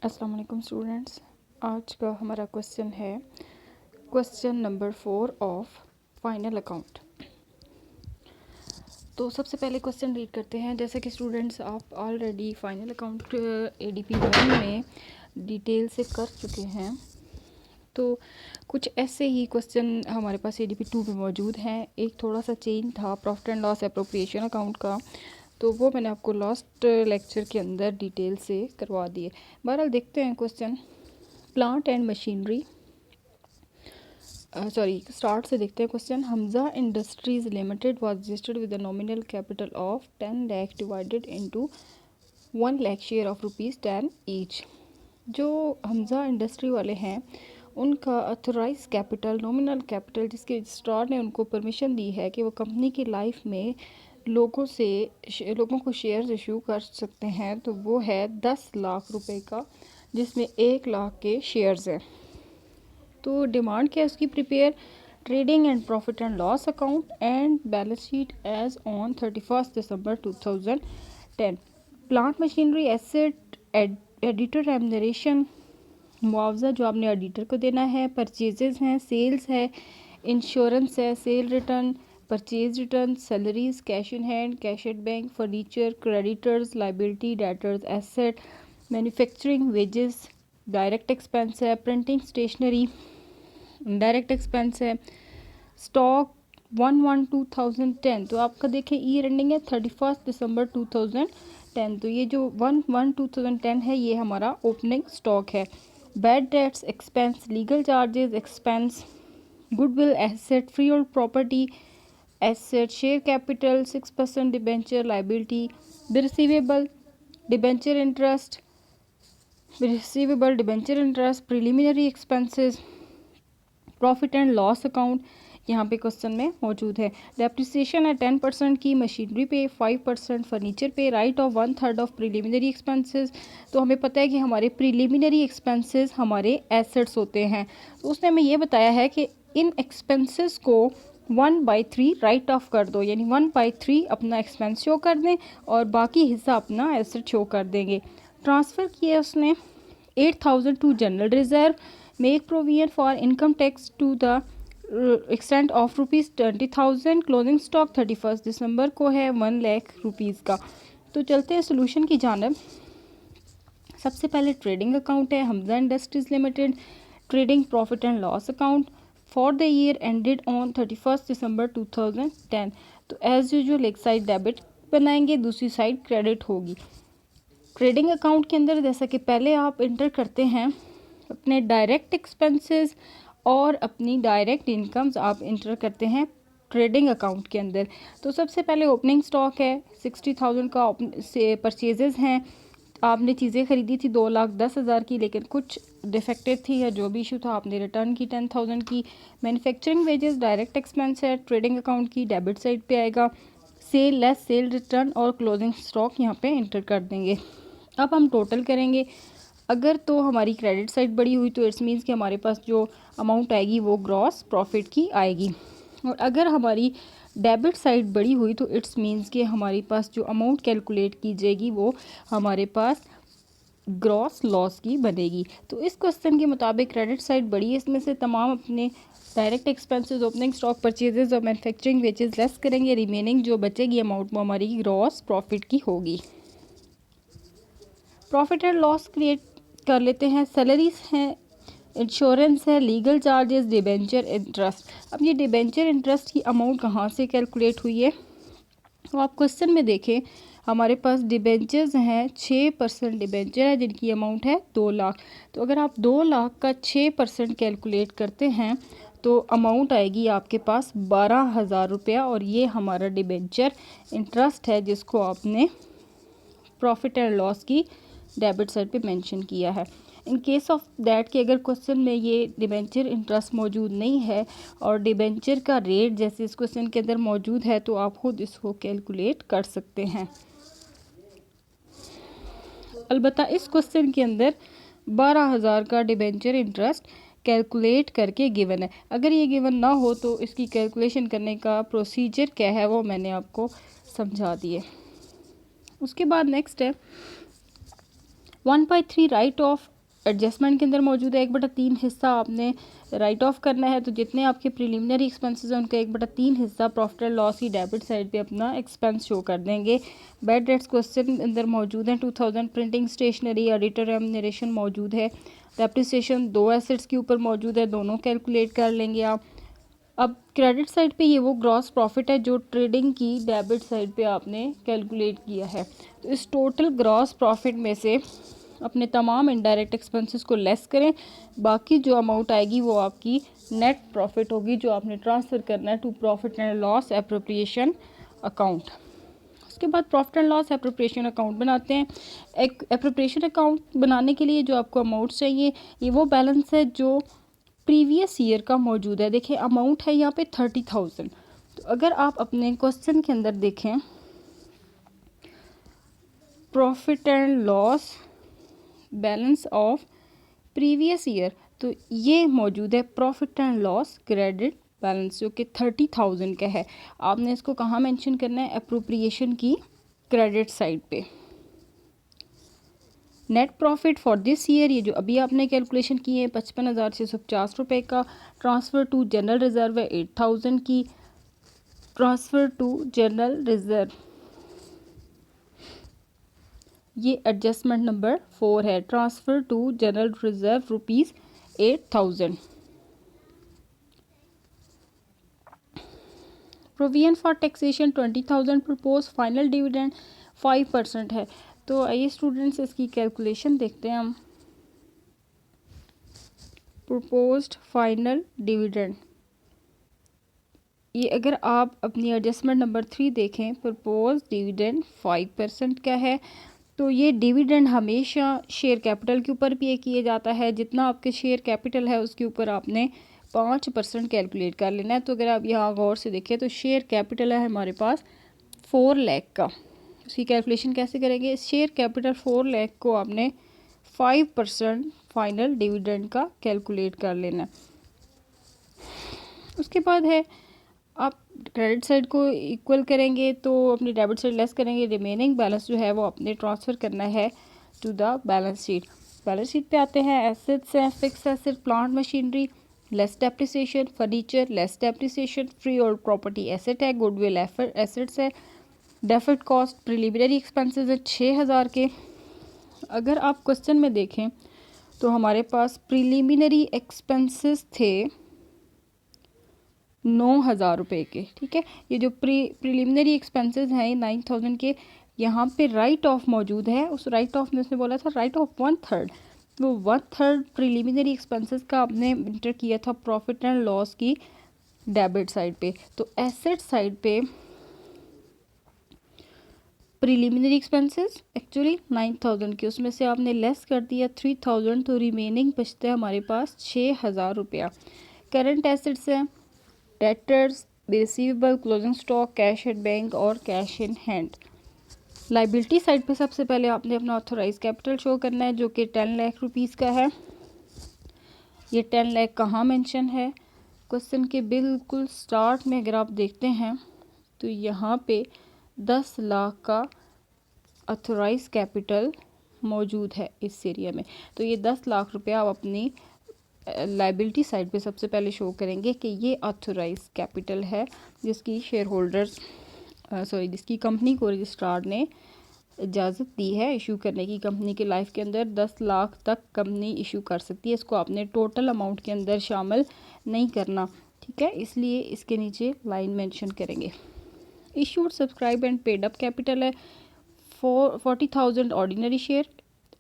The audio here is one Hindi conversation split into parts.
अस्सलाम वालेकुम स्टूडेंट्स। आज का हमारा क्वेश्चन है question number 4 of final account. तो सबसे पहले क्वेश्चन रीड करते हैं। जैसे कि स्टूडेंट्स आप ऑलरेडी फाइनल अकाउंट एडीपी 1 में डिटेल से कर चुके हैं, तो कुछ ऐसे ही क्वेश्चन हमारे पास एडीपी 2 में मौजूद हैं। एक थोड़ा सा चेंज था profit and loss appropriation account का, तो वो मैंने आपको लास्ट लेक्चर के अंदर डिटेल से करवा दिए। बहरहाल देखते हैं question. Plant and machinery start से देखते हैं question. Hamza industries limited was registered with the nominal capital of 10 lakh divided into 1 lakh share of ₹10 each. जो हमजा इंडस्ट्री वाले हैं उनका अथोराइज कैपिटल, नॉमिनल कैपिटल, जिसके रजिस्ट्रार ने उनको परमिशन दी है कि वो कंपनी की लाइफ में लोगों को शेयर्स इशू कर सकते हैं, तो वो है 10 लाख रुपए का, जिसमें 1 लाख के शेयर्स हैं। तो डिमांड क्या है उसकी? Prepare trading and profit and loss account and balance sheet as on 31 December 2010। Plant machinery asset editor remuneration, मुआवजा जो आपने ऑडिटर को देना है, परचेजेस हैं, सेल्स है, इंश्योरेंस है, cell return, purchase return, salaries, cash in hand, cash at bank, furniture, creditors, liability, debtors, asset, manufacturing, wages, direct expense है, प्रिंटिंग स्टेशनरी, डायरेक्ट एक्सपेंस है, स्टॉक 1/1/2010। तो आपका देखें ईयर एंडिंग है 31 दिसंबर 2010। तो ये जो 1/1/2010 है ये हमारा ओपनिंग स्टॉक है। Bad debts expense, legal charges expense, goodwill asset, free hold property asset, share capital 6% debenture liability, receivable debenture interest, preliminary expenses, profit and loss account यहाँ पे क्वेश्चन में मौजूद है। डेप्रिसिएशन है 10% की मशीनरी पे, 5% फर्नीचर पे, right of 1/3 of preliminary expenses. तो हमें पता है कि हमारे प्रिलिमिनरी एक्सपेंसेस हमारे एसेट्स होते हैं, तो उसने हमें ये बताया है कि इन एक्सपेंसेस को 1/3 राइट ऑफ कर दो, यानी 1/3 अपना एक्सपेंस शो कर दें और बाकी हिस्सा अपना एसेट शो कर देंगे। ट्रांसफ़र किया उसने 8,000 to general reserve, make provision for income tax to the extent of ₹20,000। Closing stock 31 दिसंबर को है 1 लाख रुपीज़ का। तो चलते हैं सोल्यूशन की जानब। सबसे पहले ट्रेडिंग अकाउंट है Hamza industries limited, trading profit and loss account for the year ended on 31 December 2010। तो एज यूजुअल एक साइड डेबिट बनाएंगे, दूसरी साइड क्रेडिट होगी। ट्रेडिंग अकाउंट के अंदर जैसा कि पहले आप इंटर करते हैं अपने डायरेक्ट एक्सपेंसेस और अपनी डायरेक्ट इनकम्स आप इंटर करते हैं ट्रेडिंग अकाउंट के अंदर। तो सबसे पहले ओपनिंग स्टॉक है 60,000 का, से परचेजेस हैं, आपने चीज़ें ख़रीदी थी 2,10,000 की, लेकिन कुछ डिफेक्टेड थी या जो भी इशू था आपने रिटर्न की 10,000 की। मैन्युफैक्चरिंग वेजेस डायरेक्ट एक्सपेंस है, ट्रेडिंग अकाउंट की डेबिट साइड पे आएगा। सेल लेस सेल रिटर्न और क्लोजिंग स्टॉक यहाँ पे इंटर कर देंगे। अब हम टोटल करेंगे। अगर तो हमारी क्रेडिट साइड बड़ी हुई तो इट्स मीन्स कि हमारे पास जो अमाउंट आएगी वो ग्रॉस प्रॉफिट की आएगी, और अगर हमारी डेबिट साइड बड़ी हुई तो इट्स मीन्स कि हमारे पास जो अमाउंट कैलकुलेट की जाएगी वो हमारे पास ग्रॉस लॉस की बनेगी। तो इस क्वेश्चन के मुताबिक क्रेडिट साइड बड़ी है, इसमें से तमाम अपने direct expenses, opening stock, purchases और मैन्युफैक्चरिंग वेजेस लेस करेंगे। रिमेनिंग जो बचेगी अमाउंट वो हमारी ग्रॉस प्रॉफिट की होगी। प्रॉफिट एंड लॉस क्रिएट कर लेते हैं। सैलरीज हैं, इंश्योरेंस है, लीगल चार्जेस, डिबेंचर इंटरेस्ट। अब ये डिबेंचर इंटरेस्ट की अमाउंट कहाँ से कैलकुलेट हुई है? तो आप क्वेश्चन में देखें हमारे पास डिबेंचर्स हैं, 6% डिबेंचर है जिनकी अमाउंट है 2 लाख। तो अगर आप 2 लाख का 6% कैलकुलेट करते हैं तो अमाउंट आएगी आपके पास 12,000 रुपया, और ये हमारा डिबेंचर इंटरेस्ट है जिसको आपने प्रॉफिट एंड लॉस की डेबिट साइड पे मेंशन किया है। इन केस ऑफ दैट कि अगर क्वेश्चन में ये डिबेंचर इंटरेस्ट मौजूद नहीं है और डिबेंचर का रेट जैसे इस क्वेश्चन के अंदर मौजूद है तो आप खुद इसको कैलकुलेट कर सकते हैं। अलबत्ता इस क्वेश्चन के अंदर 12,000 का डिबेंचर इंटरेस्ट कैलकुलेट करके गिवन है। अगर ये गिवन ना हो तो इसकी कैलकुलेशन करने का प्रोसीजर क्या है वो मैंने आपको समझा दिए। उसके बाद नेक्स्ट है 1/3 राइट ऑफ एडजस्टमेंट के अंदर मौजूद है। 1/3 हिस्सा आपने राइट ऑफ करना है। तो जितने आपके प्रिलिमिनरी एक्सपेंसेस हैं उनका 1/3 हिस्सा प्रॉफिट एंड लॉस की डेबिट साइड पे अपना एक्सपेंस शो कर देंगे। बैड डेट्स क्वेश्चन अंदर मौजूद हैं 2000। प्रिंटिंग स्टेशनरी एडिटर रेम्यूनरेशन मौजूद है। डेप्रिसिएशन 2 एसेट्स के ऊपर मौजूद है, दोनों कैलकुलेट कर लेंगे आप। अब क्रेडिट साइड पे ये वो ग्रॉस प्रॉफिट है जो ट्रेडिंग की डेबिट साइड पे आपने कैलकुलेट किया है। तो इस टोटल ग्रॉस प्रॉफिट में से अपने तमाम इनडायरेक्ट एक्सपेंसेस को लेस करें, बाकी जो अमाउंट आएगी वो आपकी नेट प्रॉफिट होगी जो आपने ट्रांसफ़र करना है to profit and loss appropriation account. उसके बाद profit and loss appropriation account बनाते हैं। एक एप्रोप्रिएशन अकाउंट बनाने के लिए जो आपको अमाउंट चाहिए ये वो बैलेंस है जो प्रीवियस ईयर का मौजूद है। देखिए अमाउंट है यहाँ पे 30,000। तो अगर आप अपने क्वेश्चन के अंदर देखें profit and loss balance of previous year, तो ये मौजूद है profit and loss credit balance जो कि 30,000 का है। आपने इसको कहाँ मेंशन करना है? एप्रोप्रिएशन की क्रेडिट साइड पे। Net profit for this year, ये जो अभी आपने कैलकुलेशन की है 55,650 रुपये का। ट्रांसफ़र टू जनरल रिज़र्व है 8,000 की। ट्रांसफ़र टू जनरल रिज़र्व ये एडजस्टमेंट नंबर 4 है। Transfer to general reserve rupees 8,000। Provision for taxation 20,000। Propose final dividend 5% है। तो आइए स्टूडेंट्स इसकी कैलकुलेशन देखते हैं हम। प्रपोज्ड फाइनल डिविडेंड, ये अगर आप अपनी एडजस्टमेंट नंबर 3 देखें, प्रपोज डिविडेंड 5% का है। तो ये डिविडेंड हमेशा शेयर कैपिटल के ऊपर पे किया जाता है। जितना आपके शेयर कैपिटल है उसके ऊपर आपने 5% कैलकुलेट कर लेना है। तो अगर आप यहाँ गौर से देखें तो शेयर कैपिटल है हमारे पास 4 लाख का। उसकी कैलकुलेशन कैसे करेंगे? शेयर कैपिटल 4 लाख को आपने 5% फाइनल डिविडेंड का कैलकुलेट कर लेना। उसके बाद है आप क्रेडिट साइड को इक्वल करेंगे तो अपनी डेबिट साइड लेस करेंगे। रिमेनिंग बैलेंस जो है वो अपने ट्रांसफ़र करना है to the balance sheet. Balance sheet पे आते हैं एसेट्स हैं, fix asset, plant machinery, less depreciation, furniture less depreciation, free और प्रॉपर्टी एसेट है, गुडविल एसेट्स है, डेफर्ड कॉस्ट प्रिलिमिनरी एक्सपेंसेस है 6,000 के। अगर आप क्वेश्चन में देखें तो हमारे पास प्रिलिमिनरी एक्सपेंसेस थे 9,000 रुपये के। ठीक है, ये जो प्रिलिमिनरी एक्सपेंसेस हैं 9,000 के, यहाँ पे राइट ऑफ मौजूद है। उस राइट ऑफ में उसने बोला था राइट ऑफ 1/3, वो 1/3 प्रिलिमिनरी एक्सपेंसेस का आपने इंटर किया था प्रॉफिट एंड लॉस की डेबिट साइड पे। तो एसेट साइड पे प्रिलिमिनरी एक्सपेंसेस एक्चुअली 9,000 के, उसमें से आपने लेस कर दिया 3,000, तो रिमेनिंग बचता है हमारे पास 6,000 रुपया। करंट एसेट्स हैं debtors, receivable, closing stock, cash at bank और cash in hand. Liability side पे सबसे पहले आपने अपना ऑथोराइज कैपिटल शो करना है जो कि 10 लाख रुपीज़ का है। ये 10 लाख कहाँ मेंशन है? क्वेश्चन के बिल्कुल स्टार्ट में अगर आप देखते हैं तो यहाँ पे 10 लाख का ऑथोराइज कैपिटल मौजूद है इस एरिया में। तो ये 10 लाख रुपया आप अपनी लाइबिलिटी साइड पे सबसे पहले शो करेंगे कि ये ऑथोराइज कैपिटल है जिसकी शेयर होल्डर्स जिसकी कंपनी को रजिस्ट्रार ने इजाज़त दी है इशू करने की। कंपनी के लाइफ के अंदर 10 लाख तक कंपनी इशू कर सकती है। इसको आपने टोटल अमाउंट के अंदर शामिल नहीं करना। ठीक है, इसलिए इसके नीचे लाइन मेंशन करेंगे। Issued, subscribe and paid up capital है 40,000 ordinary share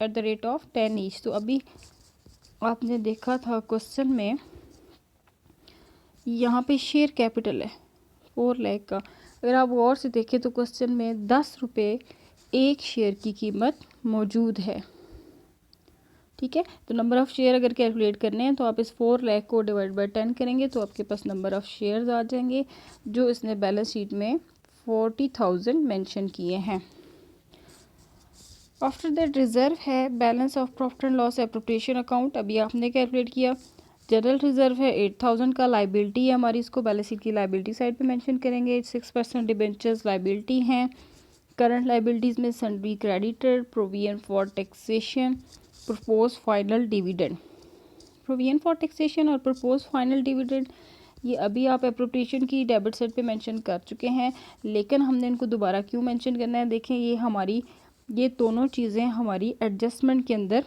at the rate of 10 each. तो अभी आपने देखा था क्वेश्चन में यहाँ पे शेयर कैपिटल है 4 लाख का। अगर आप गौर से देखें तो क्वेश्चन में 10 रुपये एक शेयर की कीमत मौजूद है। ठीक है, तो नंबर ऑफ़ शेयर अगर कैलकुलेट करने हैं तो आप इस 4 लाख को डिवाइड बाय 10 करेंगे तो आपके पास नंबर ऑफ़ शेयर्स आ जाएंगे जो इसने बैलेंस शीट में 40,000 मेंशन किए हैं। आफ्टर दैट रिजर्व है balance of profit and loss appropriation account, अभी आपने कैलकुलेट किया। जनरल रिजर्व है 8,000 का, लाइबिलिटी है हमारी, इसको बैलेंस शीट की लाइबिलिटी साइड पे मेंशन करेंगे। 6% डिबेंचर्स लाइबिलिटी हैं। करंट लाइबिलिटीज़ में sundry creditor, provision for taxation, propose final dividend. Provision for taxation और प्रपोज फाइनल डिविडेंड ये अभी आप एप्रोप्रिएशन की डेबिट साइड पे मेंशन कर चुके हैं, लेकिन हमने इनको दोबारा क्यों मेंशन करना है? देखें, ये दोनों चीज़ें हमारी एडजस्टमेंट के अंदर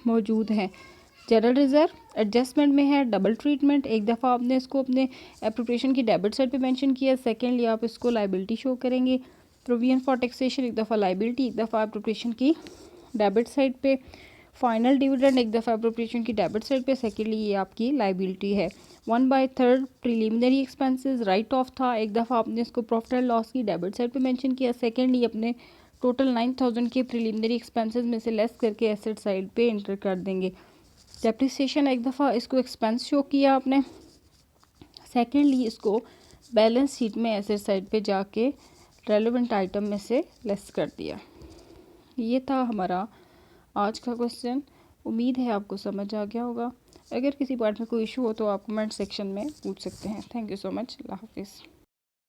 मौजूद हैं। जनरल रिजर्व एडजस्टमेंट में है डबल ट्रीटमेंट। एक दफ़ा आपने इसको अपने एप्रोप्रिएशन की डेबिट साइड पे मेंशन किया, सेकेंडली आप इसको लाइबिलिटी शो करेंगे। प्रोविजन फॉर टैक्सेशन एक दफ़ा लाइबिलिटी, एक दफ़ा एप्रोप्रिएशन की डेबिट साइड पे। फाइनल डिविडेंड एक दफ़ा एप्रोप्रिएशन की डेबिट साइड पे, सेकेंडली ये आपकी लाइबिलिटी है। 1/3 प्रिलिमिनरी एक्सपेंसेस राइट ऑफ था, एक दफ़ा आपने इसको प्रॉफिट एंड लॉस की डेबिट साइड पे मेंशन किया, सेकेंडली अपने टोटल 9000 के प्रिलिमिनरी एक्सपेंसेस में से लेस करके एसेट साइड पे एंटर कर देंगे। डेप्रिसिएशन एक दफ़ा इसको एक्सपेंस शो किया आपने, सेकेंडली इसको बैलेंस शीट में एसेट साइड पे जाके रेलेवेंट आइटम में से लेस कर दिया। ये था हमारा आज का क्वेश्चन। उम्मीद है आपको समझ आ गया होगा। अगर किसी पार्ट में कोई इशू हो तो आप कमेंट सेक्शन में पूछ सकते हैं। Thank you so much. Allah हाफिज़।